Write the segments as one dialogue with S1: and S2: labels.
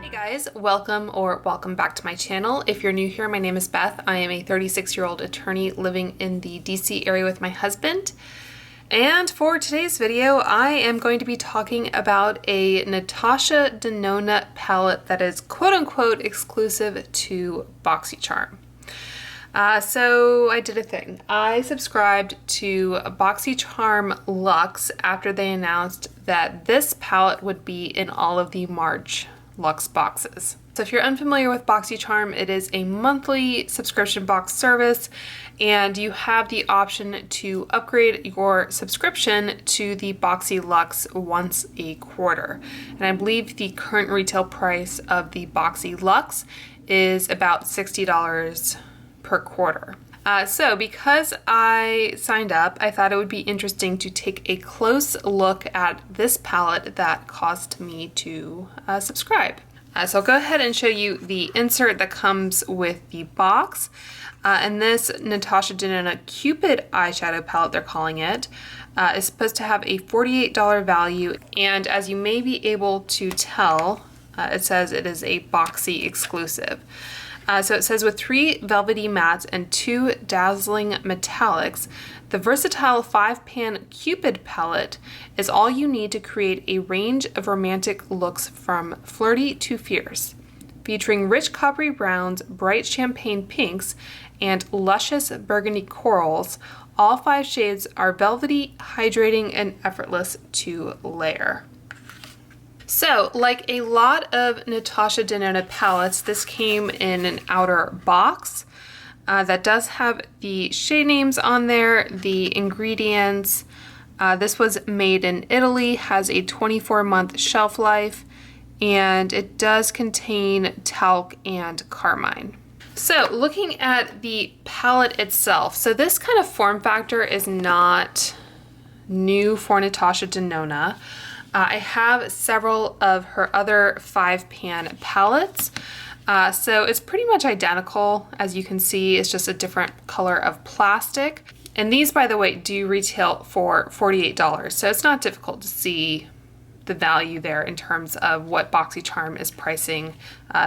S1: Hey guys, welcome back to my channel. If you're new here, my name is Beth. I am a 36-year-old attorney living in the DC area with my husband. And for today's video, I am going to be talking about a Natasha Denona palette that is quote-unquote exclusive to Boxycharm. So I did a thing. I subscribed to Boxycharm Luxe after they announced that this palette would be in all of the March Luxe boxes. So if you're unfamiliar with Boxycharm, it is a monthly subscription box service, and you have the option to upgrade your subscription to the Boxy Luxe once a quarter. And I believe the current retail price of the Boxy Luxe is about $60 per quarter. So because I signed up, I thought it would be interesting to take a close look at this palette that caused me to subscribe. So I'll go ahead and show you the insert that comes with the box. And this Natasha Denona Cupid eyeshadow palette, they're calling it, is supposed to have a $48 value. And as you may be able to tell, it says it is a Boxy exclusive. So it says with 3 velvety mattes and 2 dazzling metallics, the versatile 5-pan Cupid palette is all you need to create a range of romantic looks from flirty to fierce. Featuring rich coppery browns, bright champagne pinks, and luscious burgundy corals, all 5 shades are velvety, hydrating, and effortless to layer. So, like a lot of Natasha Denona palettes, this came in an outer box that does have the shade names on there, the ingredients. This was made in Italy, has a 24-month shelf life, and it does contain talc and carmine. So, looking at the palette itself, so this kind of form factor is not new for Natasha Denona. I have several of her other 5-pan palettes, so it's pretty much identical. As you can see, it's just a different color of plastic. And these, by the way, do retail for $48, so it's not difficult to see the value there in terms of what Boxycharm is pricing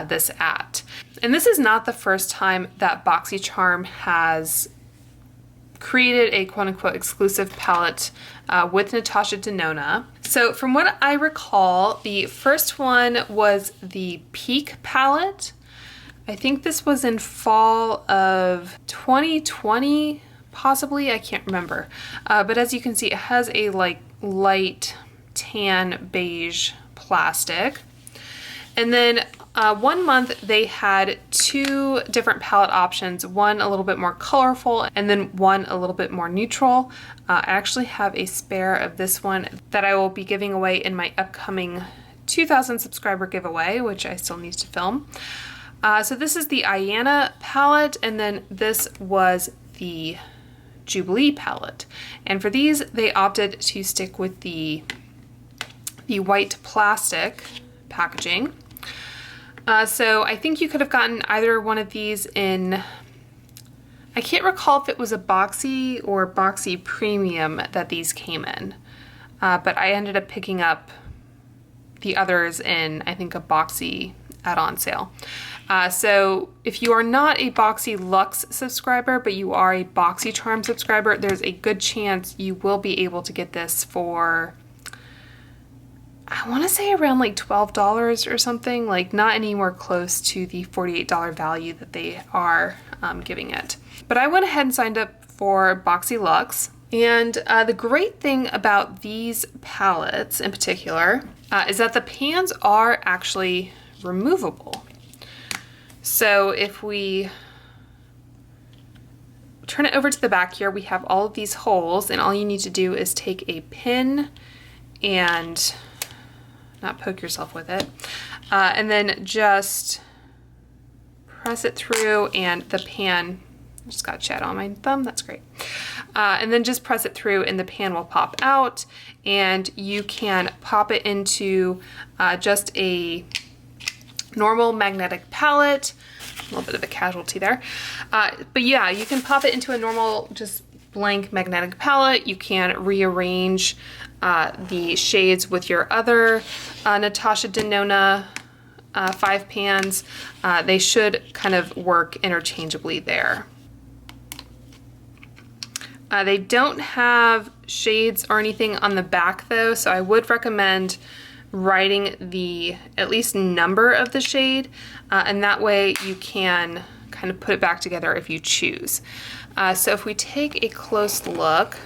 S1: this at. And this is not the first time that Boxycharm has created a quote-unquote exclusive palette with Natasha Denona. So from what I recall, the first one was the Peak palette. I think this was in fall of 2020, possibly, I can't remember. But as you can see, it has a like light tan beige plastic. And then 1 month they had 2 different palette options, one a little bit more colorful and then one a little bit more neutral. I actually have a spare of this one that I will be giving away in my upcoming 2,000 subscriber giveaway, which I still need to film. So this is the Ayana palette, and then this was the Jubilee palette. And for these, they opted to stick with the white plastic packaging. So I think you could have gotten either one of these in, I can't recall if it was a Boxy or Boxy Premium that these came in, but I ended up picking up the others in, I think, a Boxy add-on sale. So if you are not a Boxy Luxe subscriber, but you are a Boxycharm subscriber, there's a good chance you will be able to get this for, I want to say around like $12 or something, like not anywhere close to the $48 value that they are giving it. But I went ahead and signed up for Boxy Luxe. And the great thing about these palettes in particular is that the pans are actually removable. So if we turn it over to the back here, we have all of these holes, and all you need to do is take a pin and not poke yourself with it, and then just press it through, and the pan, I just got shadow on my thumb, that's great. And then just press it through and the pan will pop out, and you can pop it into just a normal magnetic palette. A little bit of a casualty there. But yeah, you can pop it into a normal just blank magnetic palette. You can rearrange the shades with your other Natasha Denona 5 pans, they should kind of work interchangeably there. They don't have shades or anything on the back though, so I would recommend writing the at least number of the shade, and that way you can kind of put it back together if you choose. So if we take a close look,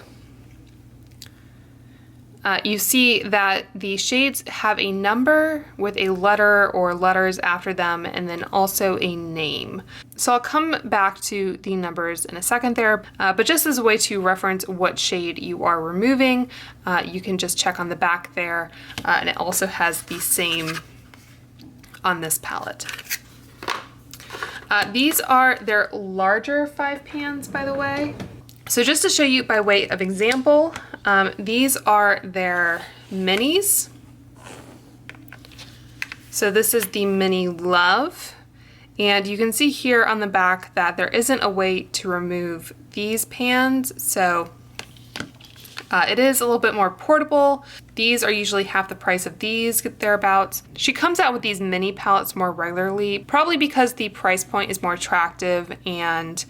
S1: you see that the shades have a number with a letter or letters after them, and then also a name. So I'll come back to the numbers in a second there, but just as a way to reference what shade you are removing, you can just check on the back there, and it also has the same on this palette. These are their larger 5 pans, by the way. So just to show you by way of example, these are their minis. So this is the mini Love, and you can see here on the back that there isn't a way to remove these pans, so it is a little bit more portable. These are usually half the price of these, thereabouts. She comes out with these mini palettes more regularly, probably because the price point is more attractive, and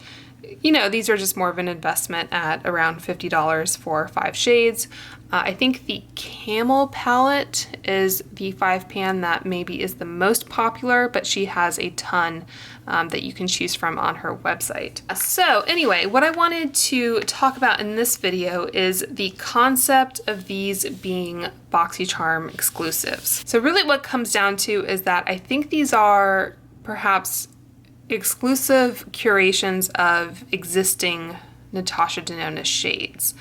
S1: you know, these are just more of an investment at around $50 for 5 shades. I think the Camel palette is the 5 pan that maybe is the most popular, but she has a ton that you can choose from on her website. So anyway, what I wanted to talk about in this video is the concept of these being Boxycharm exclusives. So really what comes down to is that I think these are perhaps exclusive curations of existing Natasha Denona shades.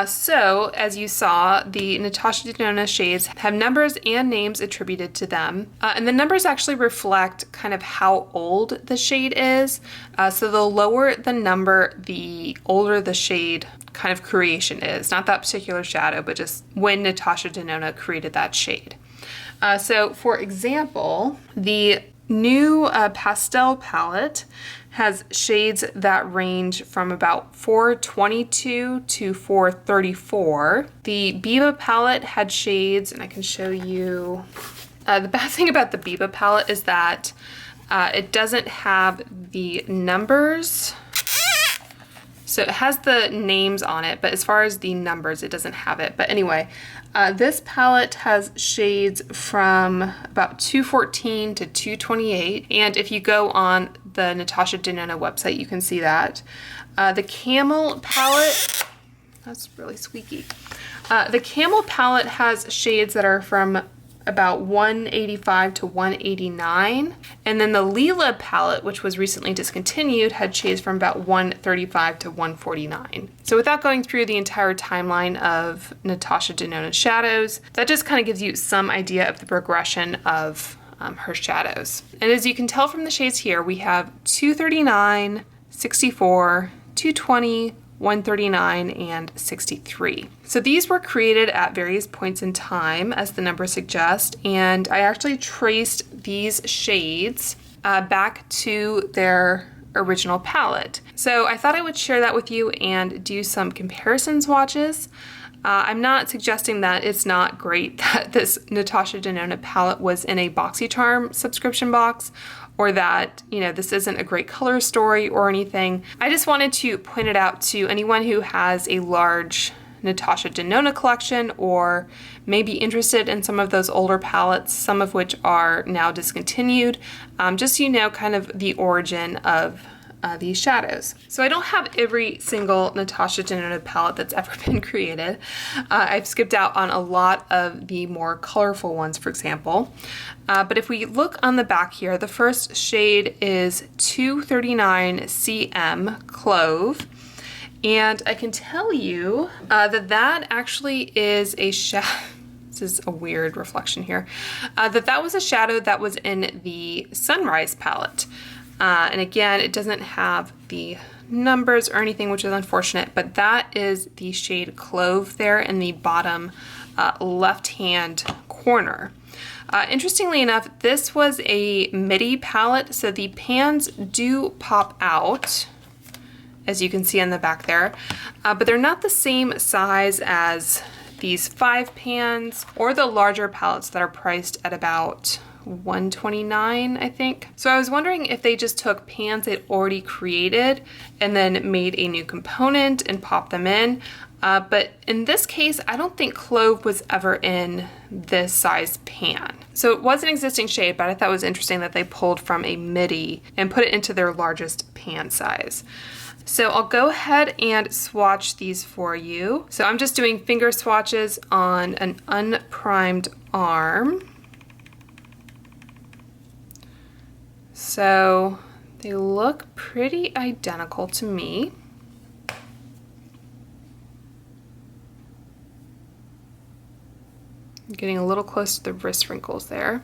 S1: So as you saw, the Natasha Denona shades have numbers and names attributed to them, and the numbers actually reflect kind of how old the shade is. So the lower the number, the older the shade kind of creation is. Not that particular shadow, but just when Natasha Denona created that shade. So for example, the new pastel palette has shades that range from about 422 to 434. The Biba palette had shades, and I can show you. The bad thing about the Biba palette is that it doesn't have the numbers. So it has the names on it, but as far as the numbers, it doesn't have it. But anyway, this palette has shades from about 214 to 228. And if you go on the Natasha Denona website, you can see that. The Camel palette, that's really squeaky. The Camel palette has shades that are from about 185 to 189. And then the Lila palette, which was recently discontinued, had shades from about 135 to 149. So without going through the entire timeline of Natasha Denona shadows, that just kind of gives you some idea of the progression of her shadows. And as you can tell from the shades here, we have 239, 64, 220, 139, and 63. So these were created at various points in time, as the numbers suggest, and I actually traced these shades back to their original palette. So I thought I would share that with you and do some comparison swatches. I'm not suggesting that it's not great that this Natasha Denona palette was in a Boxycharm subscription box, or that, you know, this isn't a great color story or anything. I just wanted to point it out to anyone who has a large Natasha Denona collection or may be interested in some of those older palettes, some of which are now discontinued, just so you know kind of the origin of these shadows. So I don't have every single Natasha Denona palette that's ever been created. I've skipped out on a lot of the more colorful ones, for example. But if we look on the back here, the first shade is 239 CM Clove. And I can tell you that actually is a shadow. This is a weird reflection here. That was a shadow that was in the Sunrise palette. And again, it doesn't have the numbers or anything, which is unfortunate, but that is the shade Clove there in the bottom left-hand corner. Interestingly enough, this was a midi palette, so the pans do pop out, as you can see on the back there, but they're not the same size as these 5 pans or the larger palettes that are priced at about $129, I think. So I was wondering if they just took pans they'd already created and then made a new component and popped them in. But in this case, I don't think Clove was ever in this size pan. So it was an existing shade, but I thought it was interesting that they pulled from a midi and put it into their largest pan size. So I'll go ahead and swatch these for you. So I'm just doing finger swatches on an unprimed arm. So they look pretty identical to me. I'm getting a little close to the wrist wrinkles there.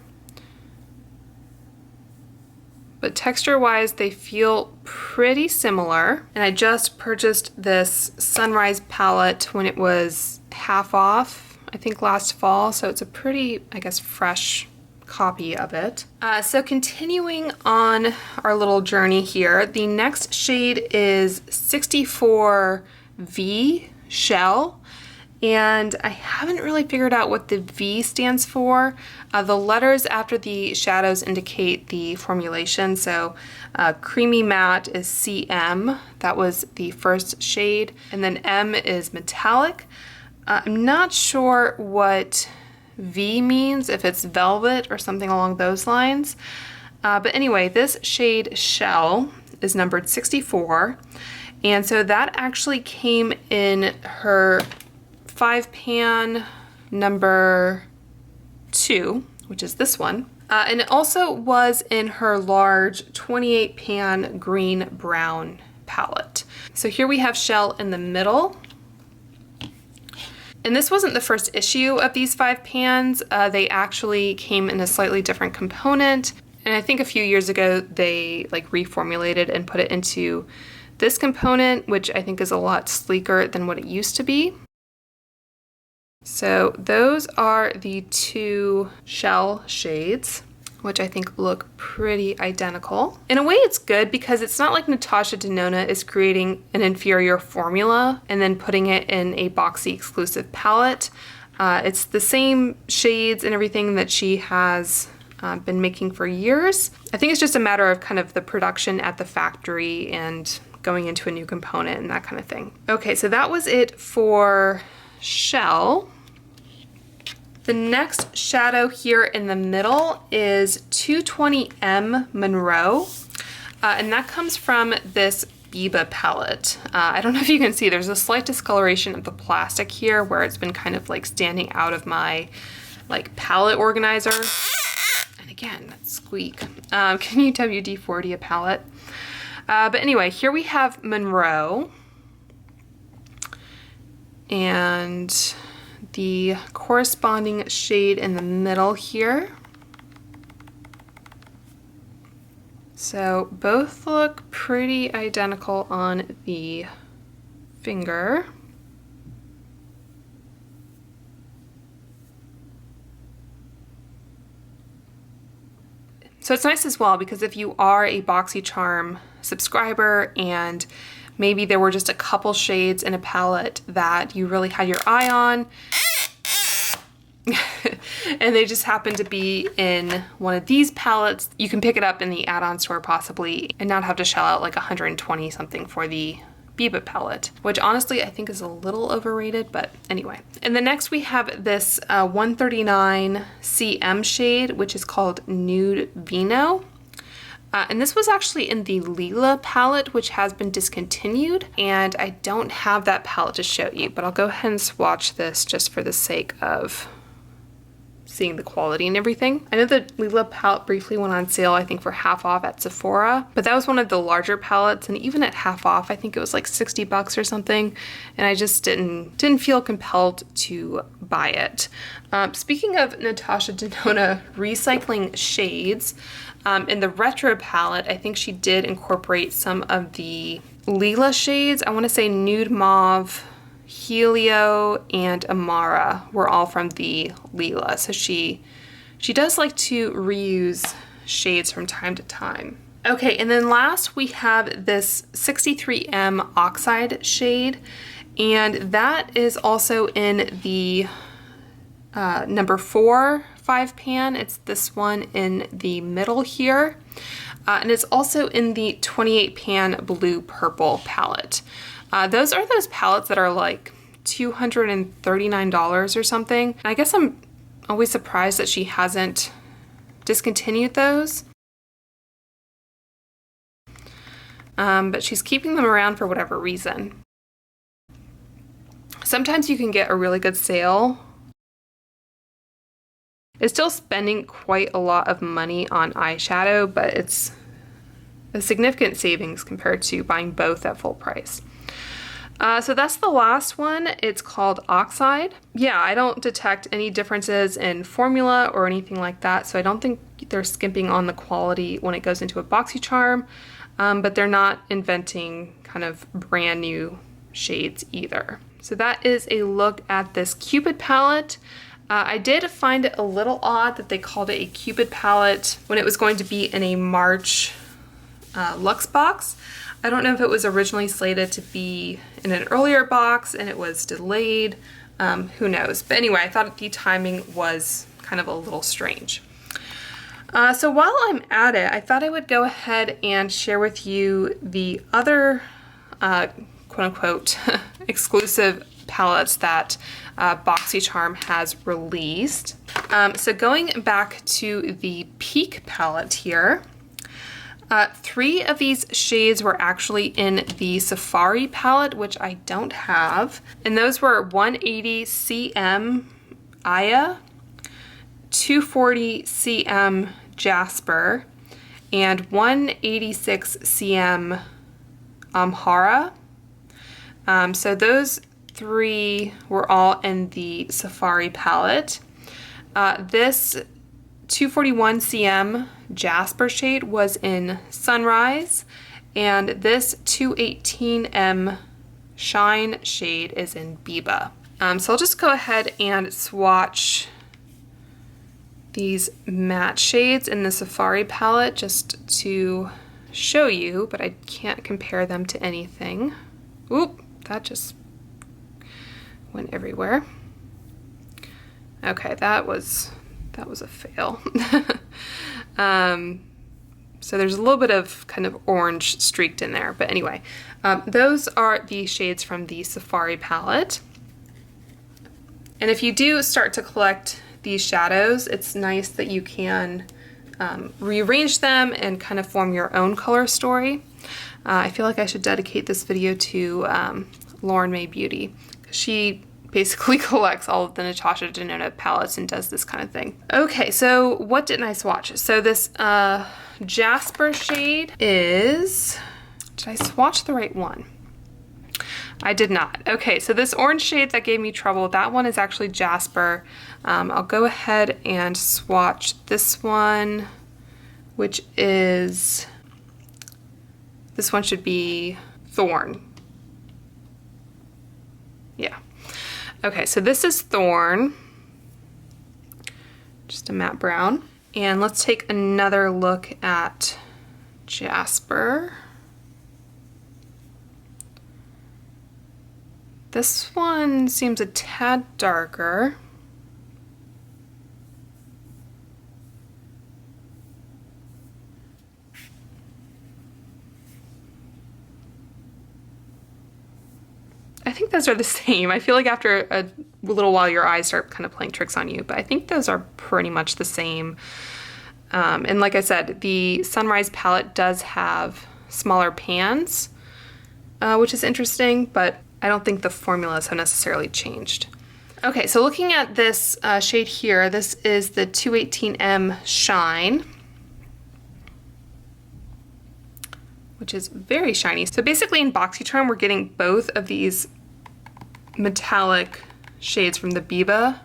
S1: But texture-wise, they feel pretty similar. And I just purchased this Sunrise palette when it was half off, I think last fall. So it's a pretty, I guess, fresh copy of it. So continuing on our little journey here, the next shade is 64V Shell. And I haven't really figured out what the V stands for. The letters after the shadows indicate the formulation. So Creamy Matte is CM. That was the first shade. And then M is Metallic. I'm not sure what V means, if it's velvet or something along those lines. But anyway, this shade Shell is numbered 64. And so that actually came in her 5-pan number 2, which is this one. And it also was in her large 28-pan green brown palette. So here we have Shell in the middle. And this wasn't the first issue of these 5 pans. They actually came in a slightly different component. And I think a few years ago, they like reformulated and put it into this component, which I think is a lot sleeker than what it used to be. So those are the 2 Shell shades, which I think look pretty identical. In a way, it's good because it's not like Natasha Denona is creating an inferior formula and then putting it in a Boxy exclusive palette. It's the same shades and everything that she has been making for years. I think it's just a matter of kind of the production at the factory and going into a new component and that kind of thing. Okay, so that was it for Shell. The next shadow here in the middle is 220M Monroe, and that comes from this Biba palette. I don't know if you can see, there's a slight discoloration of the plastic here where it's been kind of like standing out of my like palette organizer. And again, that squeak. Can you WD-40 a palette? But anyway, here we have Monroe. And the corresponding shade in the middle here. So both look pretty identical on the finger. So it's nice as well because if you are a Boxycharm subscriber and maybe there were just a couple shades in a palette that you really had your eye on and they just happen to be in one of these palettes, you can pick it up in the add-on store possibly and not have to shell out like 120 something for the Biba palette, which honestly I think is a little overrated, but anyway. And then next we have this 139 CM shade, which is called Nude Vino. And this was actually in the Lila palette, which has been discontinued, and I don't have that palette to show you, but I'll go ahead and swatch this just for the sake of seeing the quality and everything. I know the Lila palette briefly went on sale, I think for half off at Sephora, but that was one of the larger palettes, and even at half off, I think it was like 60 bucks or something, and I just didn't feel compelled to buy it. Speaking of Natasha Denona recycling shades, in the retro palette, I think she did incorporate some of the Lila shades. I want to say Nude Mauve, Helio, and Amhara were all from the Lila. So she does like to reuse shades from time to time. Okay, and then last we have this 63M Oxide shade, and that is also in the number 4 5 pan. It's this one in the middle here. And it's also in the 28 pan blue purple palette. Those are those palettes that are like $239 or something. And I guess I'm always surprised that she hasn't discontinued those. But she's keeping them around for whatever reason. Sometimes you can get a really good sale. It's still spending quite a lot of money on eyeshadow, but it's a significant savings compared to buying both at full price. So that's the last one. It's called Oxide. Yeah, I don't detect any differences in formula or anything like that, so I don't think they're skimping on the quality when it goes into a Boxycharm, but they're not inventing kind of brand new shades either. So that is a look at this Cupid palette. I did find it a little odd that they called it a Cupid palette when it was going to be in a March Luxe box. I don't know if it was originally slated to be in an earlier box and it was delayed. Who knows? But anyway, I thought the timing was kind of a little strange. So while I'm at it, I thought I would go ahead and share with you the other quote-unquote exclusive palettes that Boxycharm has released. So going back to the Peak palette here, 3 of these shades were actually in the Safari palette, which I don't have. And those were 180 cm Aya, 240 cm Jasper, and 186 cm Amhara. So those 3 were all in the Safari palette. This 241 cm Jasper shade was in Sunrise, and this 218M Shine shade is in Biba. So I'll just go ahead and swatch these matte shades in the Safari palette just to show you, but I can't compare them to anything. Oop, that just went everywhere. Okay, that was a fail. So there's a little bit of kind of orange streaked in there, but anyway, those are the shades from the Safari palette. And if you do start to collect these shadows, it's nice that you can rearrange them and kind of form your own color story. I feel like I should dedicate this video to Lauren May Beauty. She basically collects all of the Natasha Denona palettes and does this kind of thing. Okay, so what didn't I swatch? So this Jasper shade is, did I swatch the right one? I did not. Okay, so this orange shade that gave me trouble, that one is actually Jasper. I'll go ahead and swatch this one, which is, this one should be Thorn. Yeah. Okay, so this is Thorn, just a matte brown. And let's take another look at Jasper. This one seems a tad darker. I think those are the same. I feel like after a little while your eyes start kind of playing tricks on you, but I think those are pretty much the same. And like I said, the Sunrise palette does have smaller pans, which is interesting, but I don't think the formulas have necessarily changed. Okay, so looking at this shade here, this is the 218M Shine, which is very shiny. So basically in Boxycharm, we're getting both of these metallic shades from the Biba,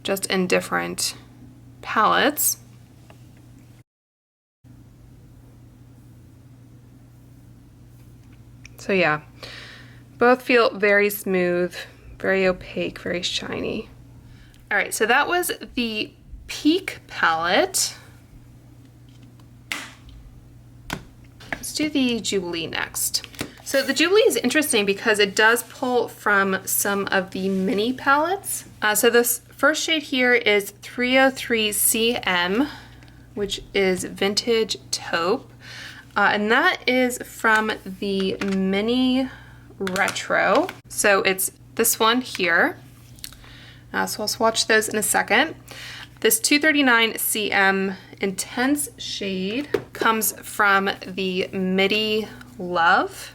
S1: just in different palettes. So yeah, both feel very smooth, very opaque, very shiny. All right, so that was the Peak palette. Let's do the Jubilee next. So the Jubilee is interesting because it does pull from some of the mini palettes. So this First shade here is 303 CM, which is Vintage Taupe. And that is from the Mini Retro. So it's this one here. So I'll swatch those in a second. This 239 CM Intense shade comes from the Midi Love.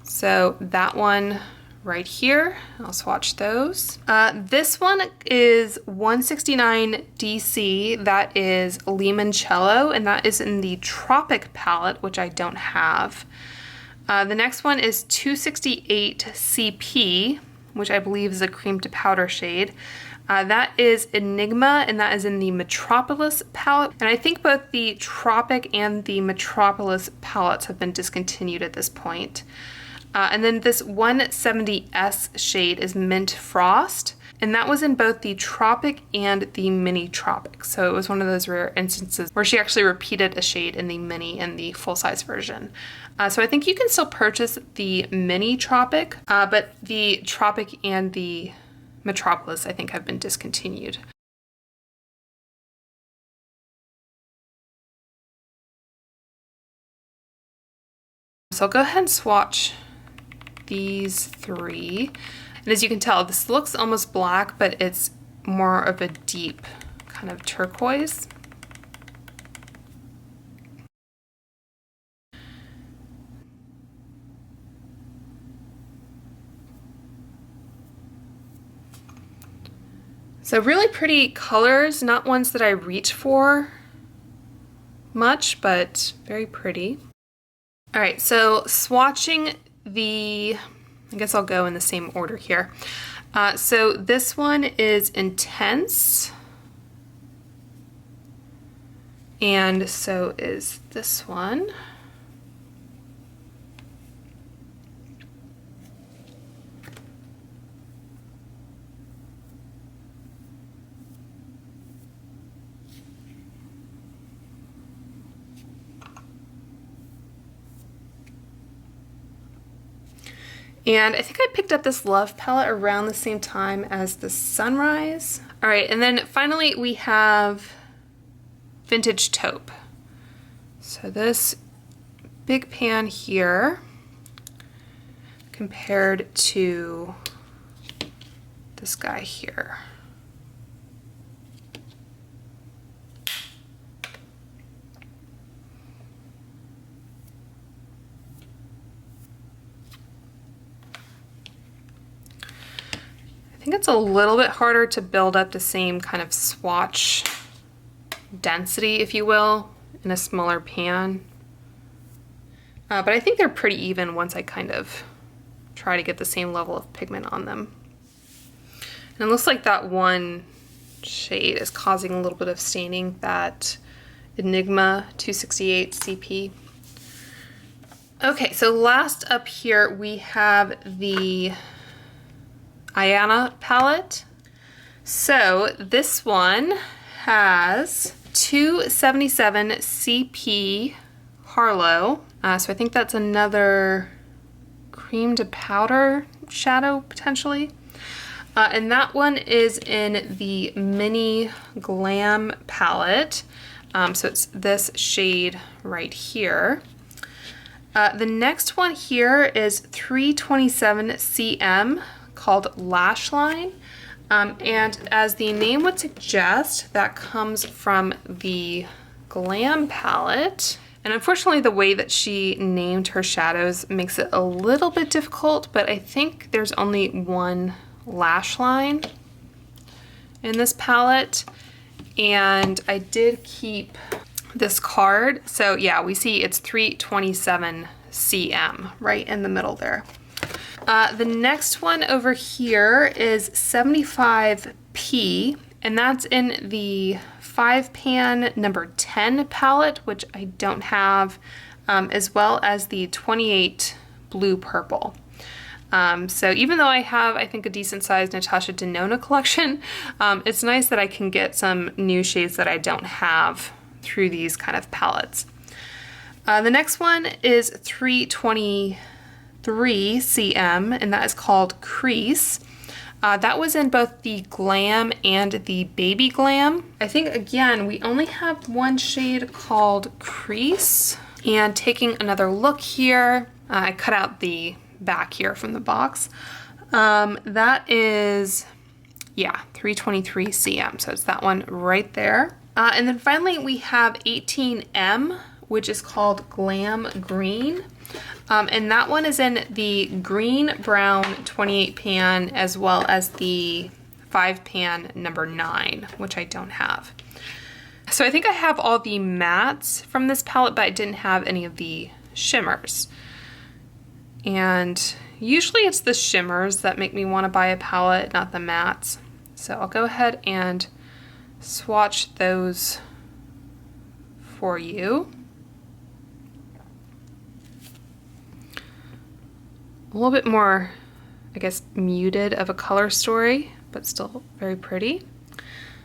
S1: So that one right here, I'll swatch those. This one is 169 DC, that is Limoncello, and that is in the Tropic palette, which I don't have. The next one is 268 CP, which I believe is a cream to powder shade. That is Enigma, and that is in the Metropolis palette. And I think both the Tropic and the Metropolis palettes have been discontinued at this point. And then this 170S shade is Mint Frost, and that was in both the Tropic and the Mini Tropic. So it was one of those rare instances where she actually repeated a shade in the Mini and the full-size version. So I think you can still purchase the Mini Tropic, but the Tropic and the Metropolis I think have been discontinued. So I'll go ahead and swatch these three. And as you can tell, this looks almost black, but it's more of a deep kind of turquoise. So really pretty colors, not ones that I reach for much, but very pretty. All right, so swatching I guess I'll go in the same order here. So this one is Intense, and so is this one. And I think I picked up this Love palette around the same time as the Sunrise. All right, and then finally we have Vintage Taupe. So this big pan here compared to this guy here. I think it's a little bit harder to build up the same kind of swatch density, if you will, in a smaller pan. But I think they're pretty even once I kind of try to get the same level of pigment on them. And it looks like that one shade is causing a little bit of staining, that Enigma 268 CP. Okay, so last up here we have the Ayana palette. So this one has 277 CP Harlow. So I think that's another cream to powder shadow potentially. And that one is in the Mini Glam palette. So it's this shade right here. The next one here is 327 CM, called Lash Line, and as the name would suggest, that comes from the Glam palette. And unfortunately the way that she named her shadows makes it a little bit difficult, but I think there's only one lash line in this palette, and I did keep this card. So yeah, we see it's 327 CM right in the middle there. The next one over here is 75P, and that's in the 5-pan number 10 palette, which I don't have, as well as the 28 Blue Purple. So even though I have, I think, a decent sized Natasha Denona collection, it's nice that I can get some new shades that I don't have through these kind of palettes. The next one is 323 CM, and that is called Crease. That was in both the Glam and the Baby Glam. I think, again, we only have one shade called Crease. And taking another look here, I cut out the back here from the box. That is, yeah, 323 cm. So it's that one right there. And then finally we have 18M, which is called Glam Green. And that one is in the green brown 28 pan as well as the 5 pan number 9, which I don't have. So I think I have all the mattes from this palette, but I didn't have any of the shimmers. And usually it's the shimmers that make me want to buy a palette, not the mattes. So I'll go ahead and swatch those for you. A little bit more, I guess, muted of a color story, but still very pretty.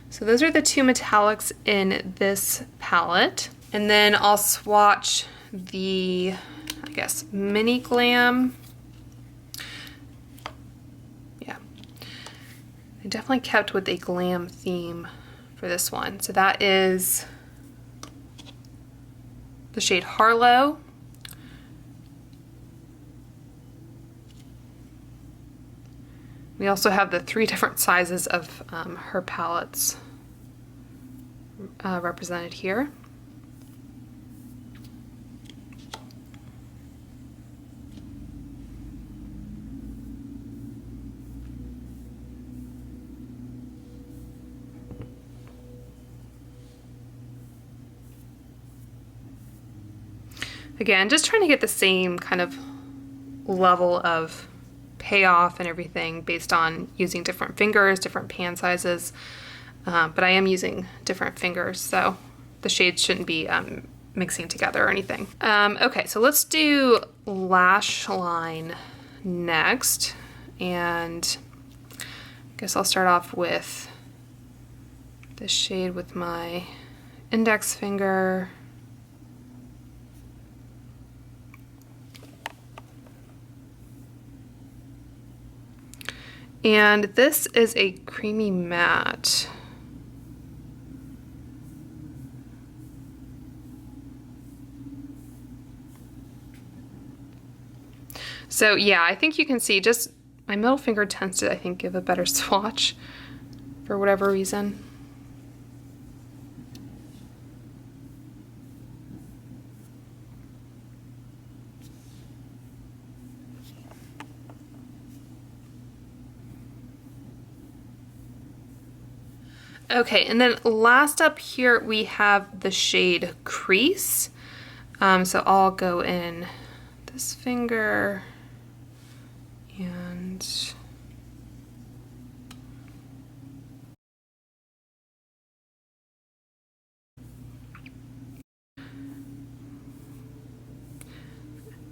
S1: So those are the two metallics in this palette. And then I'll swatch the, I guess, mini Glam. Yeah. I definitely kept with a glam theme for this one. So that is the shade Harlow. We also have the 3 different sizes of her palettes represented here. Again, just trying to get the same kind of level of payoff and everything based on using different fingers, different pan sizes, but I am using different fingers, so the shades shouldn't be mixing together or anything. Okay, so let's do lash line next, and I guess I'll start off with this shade with my index finger. And this is a creamy matte. So yeah, I think you can see just my middle finger tends to, I think, give a better swatch for whatever reason. Okay, and then last up here we have the shade Crease. So I'll go in this finger and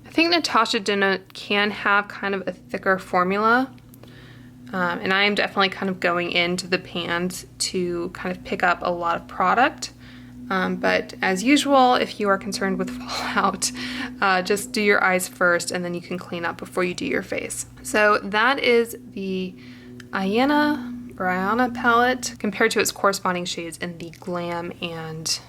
S1: I think Natasha Denona can have kind of a thicker formula. And I am definitely kind of going into the pans to kind of pick up a lot of product. But as usual, if you are concerned with fallout, just do your eyes first and then you can clean up before you do your face. So that is the Ayana palette compared to its corresponding shades in the Glam and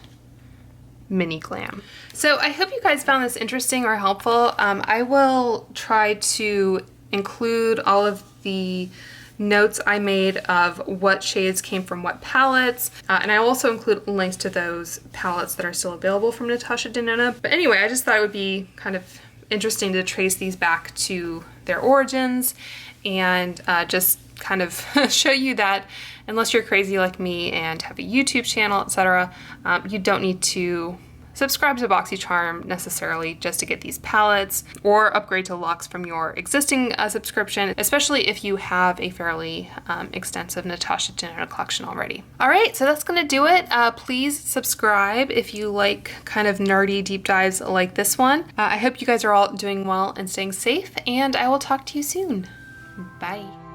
S1: Mini Glam. So I hope you guys found this interesting or helpful. I will try to include all of the notes I made of what shades came from what palettes, and I also include links to those palettes that are still available from Natasha Denona. But anyway, I just thought it would be kind of interesting to trace these back to their origins and just kind of show you that unless you're crazy like me and have a YouTube channel, etc., you don't need to subscribe to Boxycharm necessarily just to get these palettes or upgrade to Luxe from your existing subscription, especially if you have a fairly extensive Natasha Denona collection already. All right, so that's gonna do it. Please subscribe if you like kind of nerdy deep dives like this one. I hope you guys are all doing well and staying safe, and I will talk to you soon. Bye.